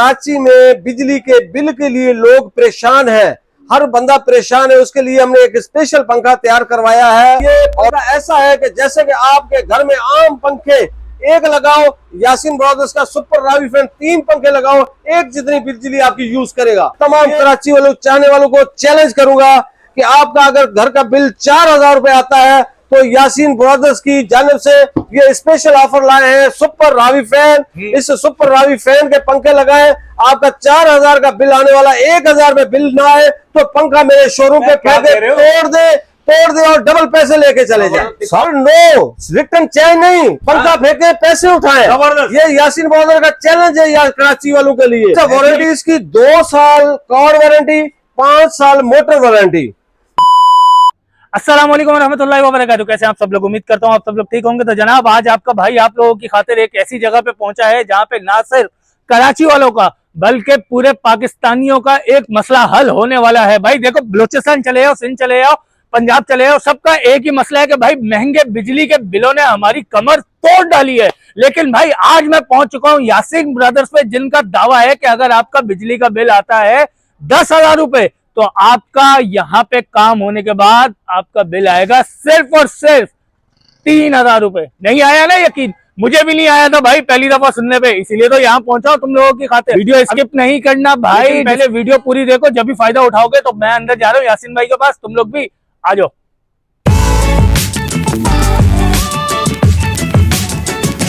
कराची में बिजली के बिल के लिए लोग परेशान हैं, हर बंदा परेशान है। उसके लिए हमने एक स्पेशल पंखा तैयार करवाया है। ये पंखा ऐसा है कि जैसे कि आपके घर में आम पंखे एक लगाओ, यासीन ब्रदर्स का सुपर रावी फैन 3 पंखे लगाओ, एक जितनी बिजली आपकी यूज करेगा। तमाम कराची वालों चाहने वालों को चैलेंज करूंगा कि आपका अगर घर का बिल 4000 रुपए आता है तो यासीन ब्रदर्स की जानिब से ये स्पेशल ऑफर लाए हैं, सुपर रावी फैन। इस सुपर रावी फैन के पंखे लगाएं, आपका 4000 का बिल आने वाला 1000 में बिल ना आए तो पंखा मेरे शोरूम पे फेंके, तोड़ दे और डबल पैसे लेके चले जाए। सर नो रिटर्न चेंज नहीं, पंखा फेंके पैसे उठाए। ये यासीन ब्रदर्स का चैलेंज है यार कराची वालों के लिए। वारंटी इसकी 2 साल कॉर्ड वारंटी, 5 साल मोटर वारंटी। अस्सलाम वालेकुम रहमतुल्लाहि व बरकातहू। कैसे आप सब लोग, उम्मीद करता हूँ आप सब लोग ठीक होंगे। तो जनाब आज आपका भाई आप लोगों की खातिर एक ऐसी जगह पे पहुंचा है जहाँ पे ना सिर्फ कराची वालों का बल्कि पूरे पाकिस्तानियों का एक मसला हल होने वाला है। भाई देखो, बलूचिस्तान चले जाओ, सिंध चले जाओ, पंजाब चले जाओ, सबका एक ही मसला है कि भाई महंगे बिजली के बिलों ने हमारी कमर तोड़ डाली है। लेकिन भाई आज मैं पहुंच चुका हूँ यासीन ब्रदर्स पे, जिनका दावा है कि अगर आपका बिजली का बिल आता है 10,000 रुपए तो आपका यहाँ पे काम होने के बाद आपका बिल आएगा सिर्फ और सिर्फ 3000 रुपए। नहीं आया ना यकीन? मुझे भी नहीं आया था भाई पहली दफा सुनने पे, इसीलिए तो यहाँ पहुंचा तुम लोगों की खातिर। वीडियो स्किप नहीं करना भाई, पहले वीडियो पूरी देखो, जब भी फायदा उठाओगे। तो मैं अंदर जा रहा हूँ यासीन भाई के पास, तुम लोग भी आ जाओ।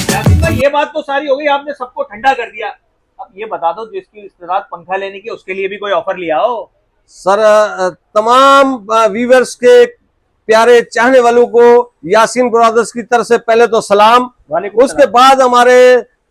यासीन भाई ये बात तो सारी हो गई, आपने सबको ठंडा कर दिया। अब ये बता दो जिसकी इस्तेमाल पंखा लेने की उसके लिए भी कोई ऑफर लिया हो। सर तमाम व्यूअर्स के प्यारे चाहने वालों को यासीन ब्रदर्स की तरफ से पहले तो सलाम। उसके बाद हमारे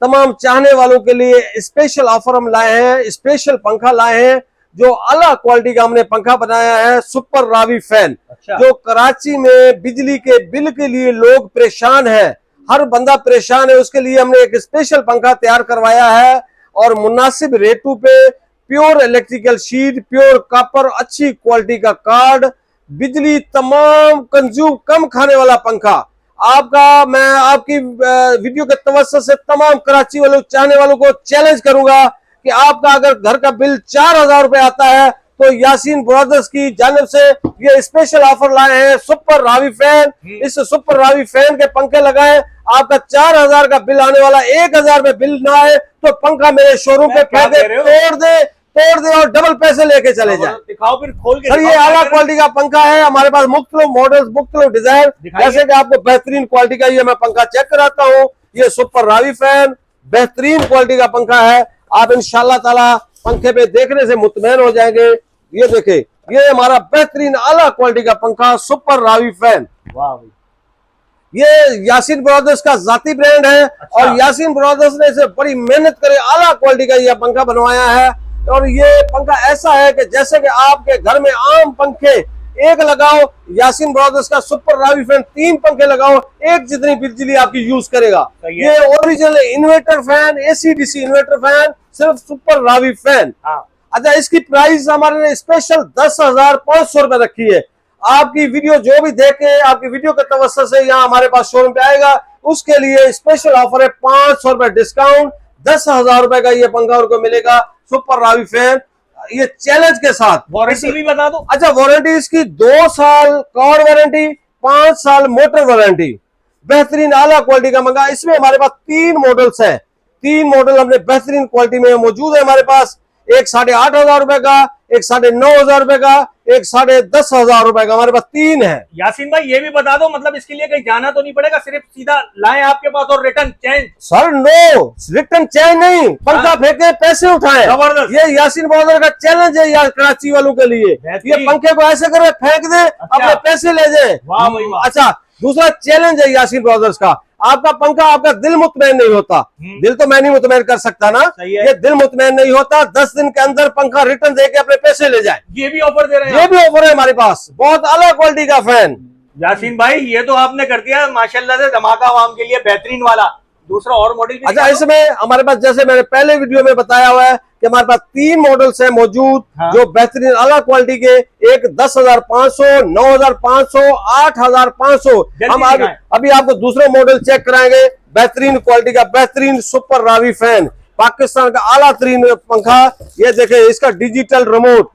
तमाम चाहने वालों के लिए स्पेशल ऑफर हम लाए हैं, स्पेशल पंखा लाए हैं जो अलग क्वालिटी का हमने पंखा बनाया है, सुपर रावी फैन। जो कराची में बिजली के बिल के लिए लोग परेशान हैं, हर बंदा परेशान है। उसके लिए हमने एक स्पेशल पंखा तैयार करवाया है और मुनासिब रेटों पे pure electrical sheet, pure copper, अच्छी क्वालिटी का कार्ड, बिजली तमाम कंज्यूम कम खाने वाला पंखा आपका। मैं आपकी वीडियो के तवज्जो से तमाम कराची वालों चाहने वालों को चैलेंज करूंगा कि आपका अगर घर का बिल 4000 रुपए आता है तो यासीन ब्रदर्स की जानिब से ये स्पेशल ऑफर लाए हैं, सुपर रावी फैन। इस सुपर रावी फैन के पंखे लगाएं, आपका 4000 का बिल आने वाला 1000 में बिल ना आए तो पंखा मेरे शोरूम पे फेंके, तोड़ दे और डबल पैसे लेके चले जाए। दिखाओ फिर खोल के। सर ये आला क्वालिटी का पंखा है, हमारे पास मुख्तलिफ मॉडल्स, मुख्तलिफ डिजाइन, जैसे कि आपको बेहतरीन क्वालिटी का ये मैं पंखा चेक कराता हूँ। ये सुपर रावी फैन बेहतरीन क्वालिटी का पंखा है, आप इंशाल्लाह ताला पंखे पे देखने से मुतमैन हो जाएंगे। ये देखे, ये हमारा बेहतरीन आला क्वालिटी का पंखा सुपर रावी फैन। वाह, ये यासीन ब्रदर्स का जाती ब्रांड है। और यासीन ब्रदर्स ने इसे बड़ी मेहनत करे आला क्वालिटी का यह पंखा बनवाया है। और ये पंखा ऐसा है कि जैसे कि आपके घर में आम पंखे एक लगाओ, यासीन ब्रदर्स का सुपर रावी फैन 3 पंखे लगाओ, एक जितनी बिजली आपकी यूज करेगा। ये original inverter fan, AC DC inverter fan, सिर्फ सुपर रावी फैन। अच्छा, इसकी प्राइस हमारे ने स्पेशल 10,500 रुपए रखी है। आपकी वीडियो जो भी देखे, आपकी वीडियो के तवज्जो से यहाँ हमारे पास शोरूम पे आएगा, उसके लिए स्पेशल ऑफर है 500 रुपए डिस्काउंट, 10,000 रुपए का ये पंखा उनको मिलेगा सुपर रावी फैन, ये चैलेंज के साथ। वारंटी भी बता दो। अच्छा, वारंटी इसकी 2 साल कॉर्ड वारंटी, 5 साल मोटर वारंटी। बेहतरीन आला क्वालिटी का पंखा। इसमें हमारे पास 3 मॉडल्स हैं, 3 मॉडल हमने बेहतरीन क्वालिटी में मौजूद है हमारे पास। एक 8,500 रुपए का, एक 9,500 रुपए का, एक 10,500 रुपए का, हमारे पास 3 है। यासीन भाई ये भी बता दो, मतलब इसके लिए कहीं जाना तो नहीं पड़ेगा, सिर्फ सीधा लाएं आपके पास और return change? Sir no return change नहीं, पंखा फेंके पैसे उठाए। ये यासीन ब्रदर्स का चैलेंज है यार कराची वालों के लिए। ये पंखे को ऐसे करे फेंक दे, अपने पैसे ले जाए। अच्छा, दूसरा चैलेंज है यासीन ब्रदर्स का, आपका पंखा आपका दिल मुतमैन नहीं होता। दिल तो मैं नहीं मुतमैन कर सकता ना, ये दिल मुतमैन नहीं होता, 10 दिन के अंदर पंखा रिटर्न देके अपने पैसे ले जाए। ये भी ऑफर दे रहे हैं? ये भी ऑफर है हमारे पास, बहुत अलग क्वालिटी का फैन। यासीन भाई ये तो आपने कर दिया माशाल्लाह से धमाका आवाम के लिए, बेहतरीन वाला। दूसरा और मॉडल भी? अच्छा, इसमें हमारे पास जैसे मैंने पहले वीडियो में बताया हुआ है कि हमारे पास 3 मॉडल्स हैं मौजूद। जो बेहतरीन अलग क्वालिटी के, एक 10,500, 9,500, 8,500। हम अभी आपको दूसरा मॉडल चेक कराएंगे, बेहतरीन क्वालिटी का बेहतरीन सुपर रावी फैन। पाकिस्तान का आला तरीन पंखा। ये देखे इसका डिजिटल रिमोट,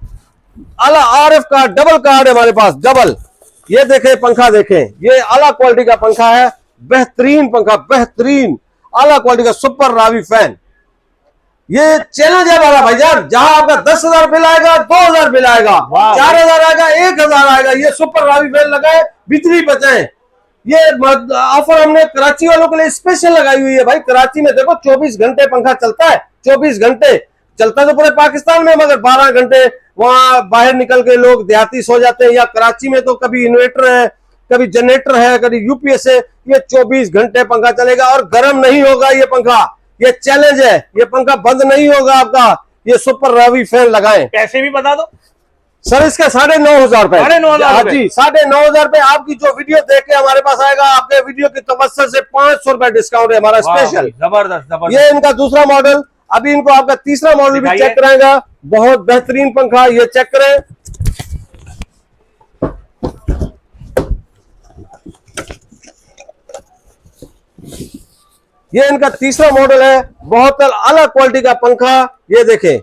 आला RF का डबल कार्ड है हमारे पास, डबल। ये देखे पंखा, देखें ये आला क्वालिटी का पंखा है, बेहतरीन पंखा, बेहतरीन आला क्वालिटी का सुपर रावी फैन। ये चैलेंज है हमारा भाईजान, जहां आपका 10,000 बिल आएगा, 2,000 बिल आएगा, 4,000 आएगा, 1,000 आएगा, ये सुपर रावी फैन लगाए, बिजली बचाएं। ये ऑफर हमने कराची वालों के लिए स्पेशल लगाई हुई है भाई। कराची में देखो 24 घंटे पंखा चलता है, 24 घंटे चलता तो पूरे पाकिस्तान में, मगर 12 घंटे वहां बाहर निकल के लोग देहाती सो जाते हैं, या कराची में तो कभी इन्वर्टर है, कभी जनरेटर है, कभी यूपीएस है। ये 24 घंटे पंखा चलेगा और गर्म नहीं होगा ये पंखा। ये चैलेंज है, ये पंखा बंद नहीं होगा आपका। ये सुपर रावी फैन लगाएं। पैसे भी बता दो सर, इसका 9,500 रुपए। 9,500 हाँ जी, 9,500 रुपए। आपकी जो वीडियो देख के हमारे पास आएगा, आपके वीडियो की तवज्जो से 500 रुपए डिस्काउंट है हमारा स्पेशल। जबरदस्त जबरदस्त। ये इनका दूसरा मॉडल, अभी इनको आपका तीसरा मॉडल भी चेक कराएगा। बहुत बेहतरीन पंखा, ये चेक करें। ये इनका तीसरा मॉडल है, बहुत अलग क्वालिटी का पंखा। ये देखें,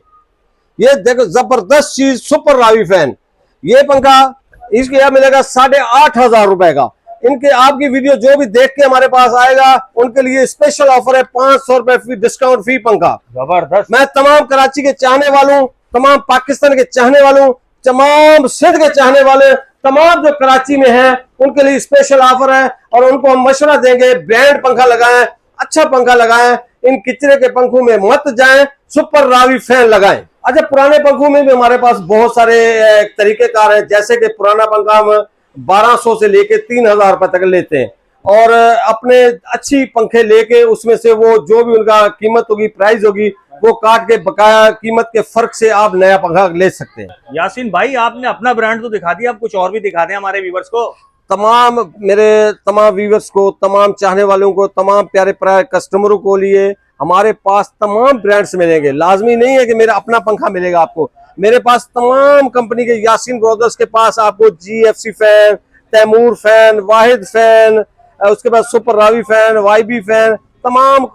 ये देखो जबरदस्त चीज, सुपर रावी फैन। ये पंखा इसके यहाँ मिलेगा 8,500 रुपए का। इनके आपकी वीडियो जो भी देख के हमारे पास आएगा, उनके लिए स्पेशल ऑफर है, 500 रुपए फी डिस्काउंट फी पंखा। जबरदस्त। मैं तमाम कराची के चाहने वालों, तमाम पाकिस्तान के चाहने वालों, तमाम सिंध के चाहने वाले, तमाम जो कराची में हैं, उनके लिए स्पेशल ऑफर है। और उनको हम मशवरा देंगे, ब्रांड पंखा लगाएं, अच्छा पंखा लगाएं, इन किचरे के पंखों में मत जाएं, सुपर रावी फैन लगाएं। अच्छा, पुराने पंखों में भी हमारे पास बहुत सारे तरीकेकार हैं। जैसे कि पुराना पंखा हम 1200 से लेके 3,000 रुपए तक लेते हैं, और अपने अच्छी पंखे लेके उसमें से वो जो भी उनका कीमत होगी, प्राइस होगी, वो काट के बकाया कीमत के फर्क से आप नया पंखा ले सकते हैं। यासीन भाई, आपने अपना ब्रांड तो दिखा दिया, आप कुछ और भी दिखा दें हमारे व्यूवर्स को। तमाम मेरे तमाम व्यूवर्स को, तमाम चाहने वालों को, तमाम प्यारे प्यारे कस्टमरों को लिए हमारे पास तमाम ब्रांड्स मिलेंगे। लाजमी नहीं है कि मेरा अपना पंखा मिलेगा आपको, मेरे पास तमाम कंपनी के, यासीन ब्रदर्स के पास आपको GFC फैन, तैमूर फैन, वाहिद फैन, उसके बाद super Ravi fan, YB fan, तमाम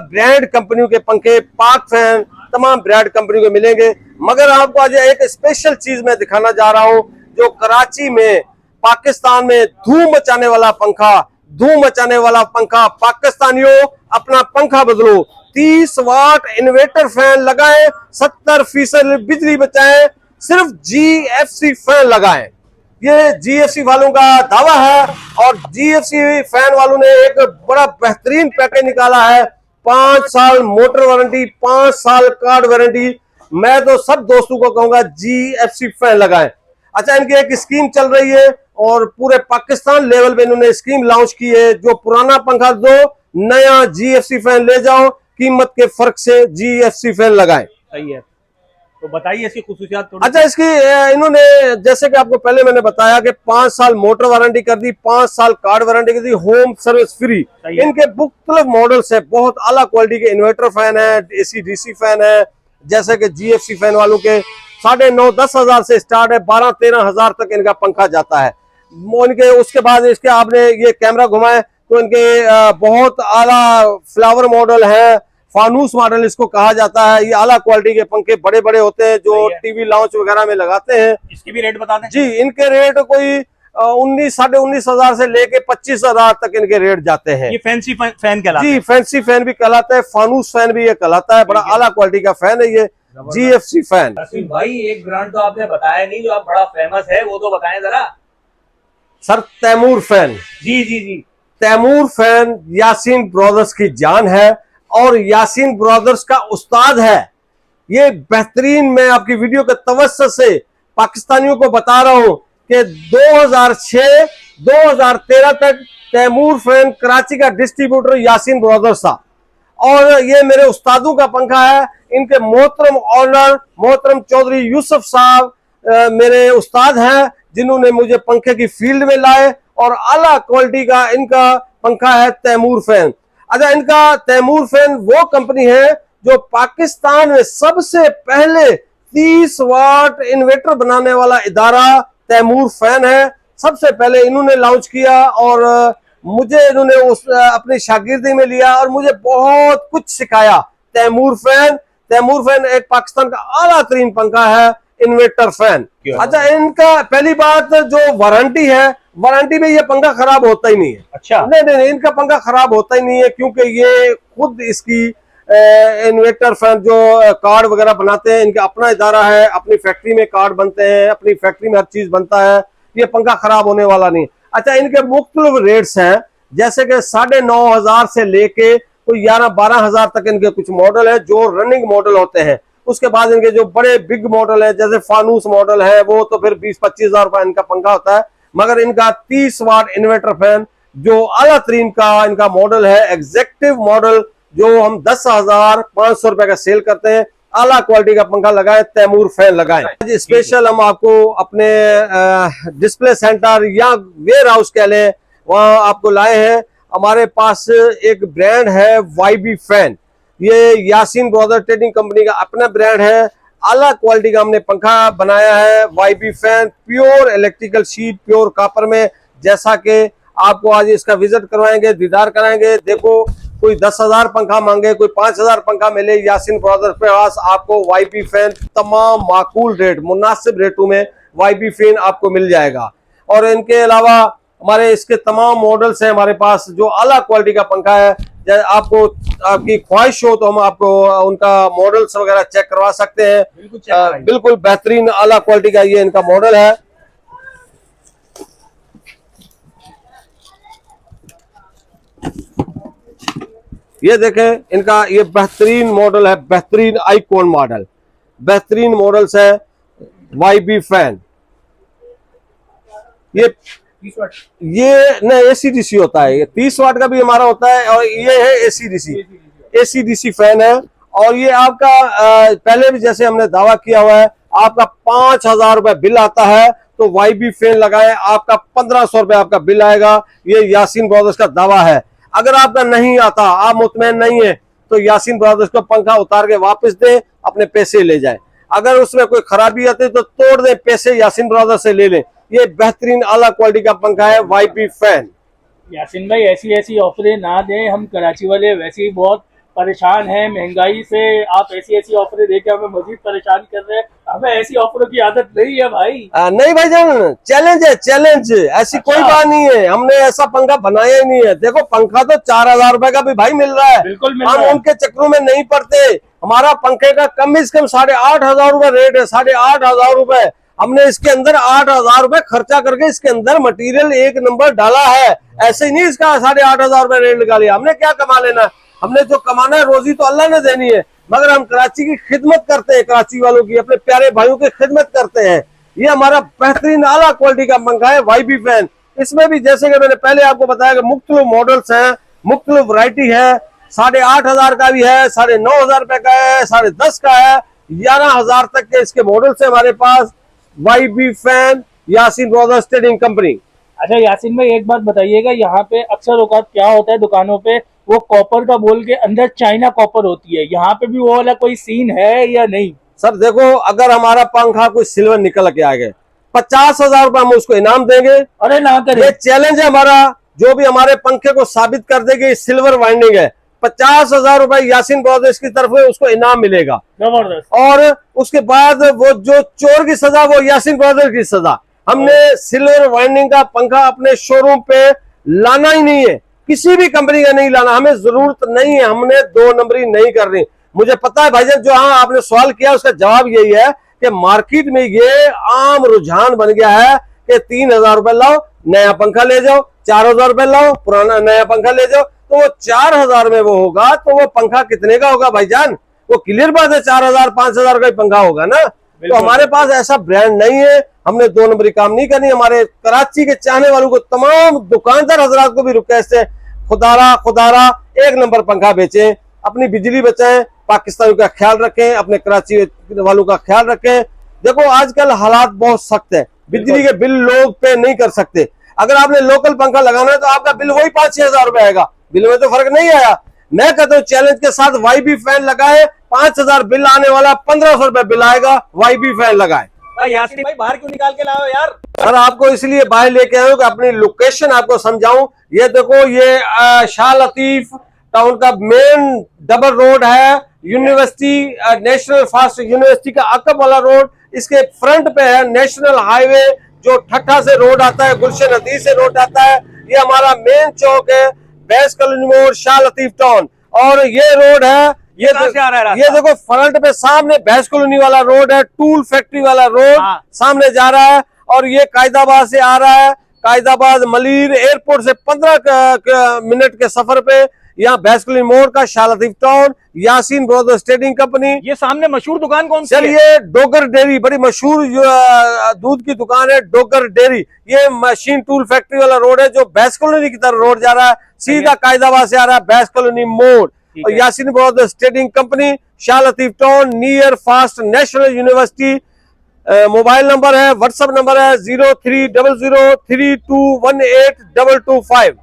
ब्रांड कंपनियों के पंखे, पाक फैन, तमाम ब्रांड कंपनियों के मिलेंगे। मगर आपको आज एक स्पेशल चीज मैं दिखाना जा रहा हूं, जो कराची में, पाकिस्तान में धूम मचाने वाला पंखा, धूम मचाने वाला पंखा। पाकिस्तानियों, अपना पंखा बदलो, 30 वाट इन्वर्टर फैन लगाएं, 70% बिजली बचाएं, सिर्फ GFC फैन लगाएं। ये GFC वालों का दावा है, और GFC फैन वालों ने एक बड़ा बेहतरीन पैकेज निकाला है। 5 साल मोटर वारंटी, 5 साल कार्ड वारंटी। मैं तो सब दोस्तों को कहूंगा GFC फैन लगाएं। अच्छा, इनकी एक स्कीम चल रही है, और पूरे पाकिस्तान लेवल पे इन्होंने स्कीम लॉन्च की है। जो पुराना पंखा दो, नया GFC फैन ले जाओ, कीमत के फर्क से GFC फैन लगाएं। सही है, तो बताइए इसकी खुसूसियात थोड़ी। अच्छा, इसकी इन्होंने, जैसे कि आपको पहले मैंने बताया कि 5 साल मोटर वारंटी कर दी, 5 साल कार्ड वारंटी कर दी, होम सर्विस फ्री। इनके मुख्तलिफ मॉडल्स है, बहुत आला क्वालिटी के इन्वर्टर फैन है, AC DC फैन है। जैसे कि GFC फैन वालों के 9,500-10 हजार से स्टार्ट है, 12-13 हजार तक इनका पंखा जाता है। इनके उसके बाद इसके आपने ये कैमरा घुमाए तो इनके बहुत आला फ्लावर मॉडल है, फानूस मॉडल इसको कहा जाता है। ये आला क्वालिटी के पंखे बड़े बड़े होते हैं, जो टीवी लाउंज वगैरह में लगाते हैं। इसकी भी रेट बता दें जी। इनके रेट कोई 19-19,500 हजार से लेके 25,000 तक इनके रेट जाते हैं। ये फैंसी फैन कहलाता है। जी, फैंसी फैन भी कहलाता है, फानूस फैन भी ये कहलाता है। बड़ा आला क्वालिटी का फैन है ये GFC फैन। यासीन भाई, एक ब्रांड तो आपने बताया नहीं जो आप बड़ा फेमस है, वो तो बताएं जरा। Sir, Taimur fan. जी जी जी। तैमूर फैन यासीन ब्रदर्स की जान है, और यासीन ब्रदर्स का उस्ताद है। ये बेहतरीन, मैं आपकी वीडियो के तवज्जो से पाकिस्तानियों को बता रहा हूं कि 2006-2013 तक तैमूर फैन कराची का डिस्ट्रीब्यूटर यासीन ब्रदर्स था, और ये मेरे उस्तादों का पंखा है। इनके मोहतरम ऑनर मोहतरम चौधरी यूसुफ साहब मेरे उस्ताद हैं, जिन्होंने मुझे पंखे की फील्ड में लाए, और आला क्वालिटी का इनका पंखा है तैमूर फैन। अच्छा, इनका तैमूर फैन वो कंपनी है जो पाकिस्तान में सबसे पहले 30 वाट इन्वर्टर बनाने वाला इदारा तैमूर फैन है। सबसे पहले इन्होंने लॉन्च किया, और मुझे इन्होंने अपनी शागिर्दी में लिया, और मुझे बहुत कुछ सिखाया। तैमूर फैन। तैमूर फैन एक पाकिस्तान का आला तरीन पंखा है, इन्वर्टर फैन। अच्छा, इनका पहली बात जो वारंटी है, वारंटी में ये पंखा खराब होता ही नहीं है। अच्छा, नहीं, इनका पंखा खराब होता ही नहीं है, क्योंकि ये खुद इसकी इन्वर्टर फैन जो कार्ड वगैरह बनाते हैं, इनका अपना इदारा है, अपनी फैक्ट्री में कार्ड बनते हैं, अपनी फैक्ट्री में हर चीज बनता है, ये पंखा खराब होने वाला नहीं। अच्छा, इनके मुख्तलिफ रेट्स हैं, जैसे कि 9,500 से लेके कोई 11-12 हजार तक इनके कुछ मॉडल है जो रनिंग मॉडल होते हैं। उसके बाद इनके जो बड़े बिग मॉडल है, जैसे फानूस मॉडल है, वो तो फिर 20-25 हजार रुपए इनका पंखा होता है। मगर इनका 30 वाट इन्वर्टर फैन जो आला तरीन का इनका मॉडल है, एग्जेक्टिव मॉडल, जो हम 10,500 रुपए का सेल करते हैं, आला क्वालिटी का पंखा लगाए, तैमूर फैन लगाए। स्पेशल हम आपको अपने डिस्प्ले सेंटर या वेयर हाउस कह लें, वहां आपको लाए हैं। हमारे पास एक ब्रांड है वाईबी फैन, ये यासीन ब्रदर ट्रेडिंग कंपनी का अपना ब्रांड है। आला क्वालिटी का हमने पंखा बनाया है, YB fan, pure electrical sheet, pure copper में। जैसा कि आपको आज इसका विजिट करवाएंगे, दीदार कराएंगे। देखो, कोई 10,000 पंखा मांगे, कोई 5,000 पंखा मिले, यासीन ब्रदर्स पे पास आपको वाईबी फैन तमाम माकूल रेट, मुनासिब रेटों में वाईबी फैन आपको मिल जाएगा। और इनके अलावा हमारे इसके तमाम मॉडल्स हैं हमारे पास, जो आला क्वालिटी का पंखा है। आपको आपकी ख्वाहिश हो तो हम आपको उनका मॉडल्स वगैरह चेक करवा सकते हैं। बिल्कुल बेहतरीन आला क्वालिटी का ये इनका मॉडल है। ये देखें, इनका ये बेहतरीन मॉडल है, बेहतरीन आइकॉन मॉडल, बेहतरीन मॉडल्स है वाईबी फैन। ये नहीं एसीडीसी होता है, ये 30 वाट का भी हमारा होता है, और ये है एसीडीसी फैन है। और ये आपका पहले भी जैसे हमने दावा किया हुआ है, आपका 5,000 रुपए बिल आता है तो वाईबी फैन लगाए, आपका 1,500 रुपए आपका बिल आएगा। ये यासीन ब्रदर्स का दावा है। अगर आपका नहीं आता, आप मुतमैन नहीं है, तो यासीन ब्रदर्स को पंखा उतार के वापस दे, अपने पैसे ले जाए। अगर उसमें कोई खराबी आती है तो तोड़ दे, पैसे यासीन ब्रदर्स से ले लें। ये बेहतरीन आला क्वालिटी का पंखा है वाईबी फैन। यासीन भाई, ऐसी ऑफरें ना दें, हम कराची वाले वैसे ही बहुत परेशान हैं महंगाई से। आप ऐसी ऑफरें देके हमें मजीद परेशान कर रहे हैं। हमें ऐसी ऑफरों की आदत नहीं है भाई। नहीं भाईजान, चैलेंज है, चैलेंज, ऐसी कोई बात नहीं है। हमने ऐसा पंखा बनाया ही नहीं है। देखो, पंखा तो 4,000 रुपए का भी भाई मिल रहा है, बिल्कुल मिल हम रहा है। उनके चक्रों में नहीं पड़ते। हमारा पंखे का कम से कम 8,500 रुपए रेट है, 8,500 रुपए। हमने इसके अंदर 8,000 रुपए खर्चा करके इसके अंदर मटेरियल एक नंबर डाला है। ऐसे ही नहीं इसका 8,500 रुपए रेट लगा लिया। हमने क्या कमा लेना, हमने जो कमाना है रोजी तो अल्लाह ने देनी है, मगर हम कराची की खिदमत करते हैं, कराची वालों की, अपने प्यारे भाइयों की खिदमत करते हैं। ये हमारा बेहतरीन आला क्वालिटी का पंखा है वाईबी फैन। इसमें भी जैसे कि मैंने पहले आपको बताया कि मुख्तलिफ मॉडल्स हैं, मुख्तलिफ वैरायटी है। 8,500 का भी है, 9,500 रुपए का है, 10,500 का है, 11,000 तक के इसके मॉडल्स है हमारे पास। YB fan, Yaseen brothers trading company. अच्छा यासीन भाई, एक बात बताइएगा, यहाँ पे अक्सर औकात क्या होता है दुकानों पे, वो कॉपर का बोल के अंदर चाइना कॉपर होती है, यहाँ पे भी वो वाला कोई सीन है या नहीं? सर देखो, अगर हमारा पंखा कोई सिल्वर निकल के आ गए, 50,000 रुपए हम उसको इनाम देंगे। अरे ना करें, ये चैलेंज है हमारा। जो भी हमारे पंखे को साबित कर देगी सिल्वर वाइंडिंग है, 50,000 रुपए यासीन ब्रदर्स की तरफ से उसको इनाम मिलेगा। जबरदस्त। और उसके बाद वो जो चोर की सजा, वो यासीन ब्रदर्स की सजा। हमने सिल्वर वाइंडिंग का पंखा अपने शोरूम पे लाना ही नहीं है, किसी भी कंपनी का नहीं लाना, हमें जरूरत नहीं है। हमने 2 नंबरी नहीं करनी। मुझे पता है भाईजान, जो हाँ आपने सवाल किया उसका जवाब यही है कि मार्केट में ये आम रुझान बन गया है कि 3,000 रुपए लाओ नया पंखा ले जाओ, 4,000 रुपए लाओ पुराना नया पंखा ले जाओ। तो वो 4,000 में वो होगा, तो वो पंखा कितने का होगा भाईजान? वो क्लियर बात है, 4,000 5,000 का ही पंखा होगा ना। तो हमारे पास ऐसा ब्रांड नहीं है, हमने 2 नंबरी काम नहीं करनी। हमारे कराची के चाहने वालों को, तमाम दुकानदार हजरात को भी रिक्वेस्ट है, खुदारा 1 नंबर पंखा बेचें, अपनी बिजली बचाएं, पाकिस्तानियों का ख्याल रखें, अपने कराची वालों का ख्याल रखें। देखो आजकल हालात बहुत सख्त है, बिजली के बिल लोग पे नहीं कर सकते। अगर आपने लोकल पंखा लगाना है तो आपका बिल वही 5-6 हजार रुपए आएगा, बिल में तो फर्क नहीं आया। मैं कहता हूँ चैलेंज के साथ वाईबी फैन लगाए, 5,000 बिल आने वाला 1,500 रुपए बिल आएगा, वाईबी फैन लगाए। यासीन भाई बाहर क्यों निकाल के लाओ यार? सर आपको इसलिए बाहर लेके आया हूँ कि अपनी लोकेशन आपको समझाऊं। ये देखो, ये शाह लतीफ टाउन का मेन डबल रोड है, यूनिवर्सिटी नेशनल फास्ट यूनिवर्सिटी का अकब वाला रोड, इसके फ्रंट पे है नेशनल हाईवे जो ठट्ठा से रोड आता है, गुलशन नदी से रोड आता है। ये हमारा मेन चौक है, बैस कॉलोनी मोड़, शाह लतीफ टाउन। और ये रोड है, ये कहाँ से आ रहा है रास्ता? ये देखो फ्रंट पे सामने भैंस कॉलोनी वाला रोड है, टूल फैक्ट्री वाला रोड हाँ। सामने जा रहा है। और ये कायदाबाद से आ रहा है, कायदाबाद मलीर एयरपोर्ट से 15 मिनट के सफर पे यहाँ भैंस कॉलोनी मोड़ का Shah Latif town, Yasin brothers trading company. ये सामने मशहूर दुकान कौन सी है? चलिए, डोगर डेयरी, बड़ी मशहूर दूध की दुकान है डोगर डेयरी। ये मशीन टूल फैक्ट्री वाला रोड है जो भैंस कॉलोनी की तरफ रोड जा रहा है, सीधा कायदाबाद से आ रहा है भैंस कॉलोनी मोड़। और Yasin brothers trading company, Shah Latif town, near fast national university. Mobile number है, व्हाट्सएप नंबर है 030032182225।